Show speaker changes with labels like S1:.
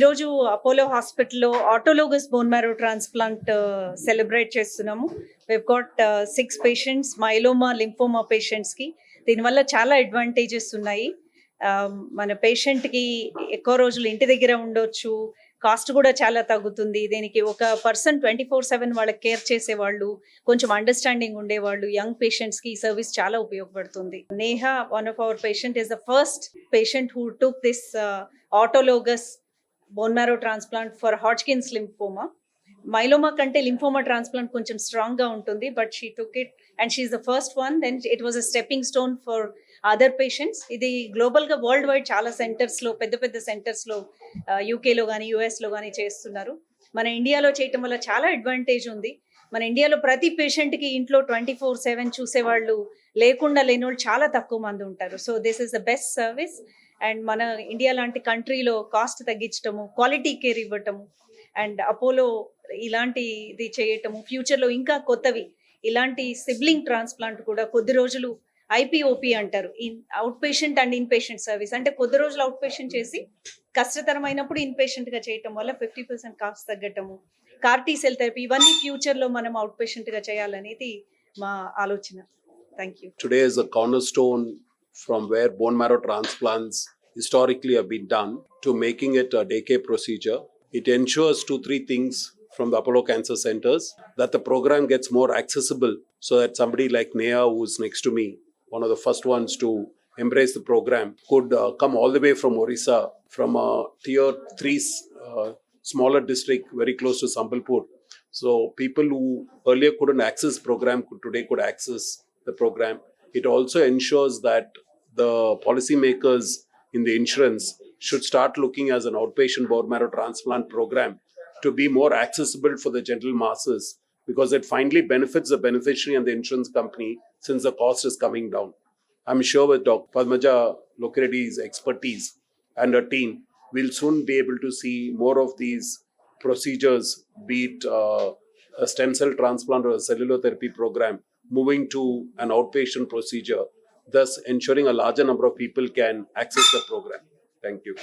S1: ఈరోజు అపోలో హాస్పిటల్లో autologous bone marrow transplant celebrate చేస్తున్నాము. we've got 6 patients myeloma lymphoma పేషెంట్స్కి. దీనివల్ల చాలా అడ్వాంటేజెస్ ఉన్నాయి. మన పేషెంట్కి ఎక్కువ రోజులు ఇంటి దగ్గర ఉండొచ్చు, కాస్ట్ కూడా చాలా తగ్గుతుంది. దీనికి ఒక పర్సన్ 24/7 వాళ్ళకి కేర్ చేసేవాళ్ళు, కొంచెం అండర్స్టాండింగ్ ఉండేవాళ్ళు, యంగ్ పేషెంట్స్కి ఈ సర్వీస్ చాలా ఉపయోగపడుతుంది. Neha, one of our patient, is the first patient who took this autologous bone marrow transplant for Hodgkin's lymphoma. Myeloma కంటే లింఫోమా ట్రాన్స్ప్లాంట్ కొంచెం స్ట్రాంగ్ గా ఉంటుంది, but she took it and she is the first one. Then it was a stepping stone for other patients. ఇది global గా worldwide చాలా centres లో, పెద్ద పెద్ద సెంటర్స్ లో, యూకేలో కానీ యుఎస్ లో కానీ చేస్తున్నారు. మన ఇండియాలో చేయటం వల్ల చాలా అడ్వాంటేజ్ ఉంది. మన ఇండియాలో ప్రతి పేషెంట్ కి ఇంట్లో 24/7 చూసేవాళ్ళు లేకుండా లేనివాళ్ళు చాలా తక్కువ మంది ఉంటారు. So this is the best service. And మన ఇండియా లాంటి కంట్రీలో కాస్ట్ తగ్గించటము, క్వాలిటీ కేర్ ఇవ్వటము, అండ్ అపోలో ఇలాంటి ఇది చేయటము, ఫ్యూచర్లో ఇంకా కొత్తవి ఇలాంటి సిబ్లింగ్ ట్రాన్స్ప్లాంట్ కూడా కొద్ది రోజులు ఐపీఓపీ అంటారు, in out patient and in patient service. అంటే కొద్ది రోజులు అవుట్ పేషెంట్ చేసి కష్టతరమైనప్పుడు ఇన్ పేషెంట్ గా చేయటం వల్ల 50% కాస్ట్ తగ్గటము, కార్టీ సెల్ థెరపీ, ఇవన్నీ ఫ్యూచర్ లో మనం అవుట్ పేషెంట్ గా చేయాలనేది మా ఆలోచన. Thank you.
S2: Today is a cornerstone from where bone marrow transplants historically have been done to making it a day care procedure. It ensures 2-3 things from the Apollo Cancer Centers, that the program gets more accessible so that somebody like Neha, who's next to me, one of the first ones to embrace the program, could come all the way from Orissa, from a tier 3 smaller district very close to Sambalpur. So people who earlier couldn't access program today could access the program. It also ensures that the policymakers in the insurance should start looking as an outpatient bone marrow transplant program to be more accessible for the general masses, because it finally benefits the beneficiary and the insurance company since the cost is coming down. I'm sure with Dr. Padmaja Lokiredi's expertise and her team, we'll soon be able to see more of these procedures, be it a stem cell transplant or a cellular therapy program, moving to an outpatient procedure, thus ensuring a larger number of people can access the program. Thank you.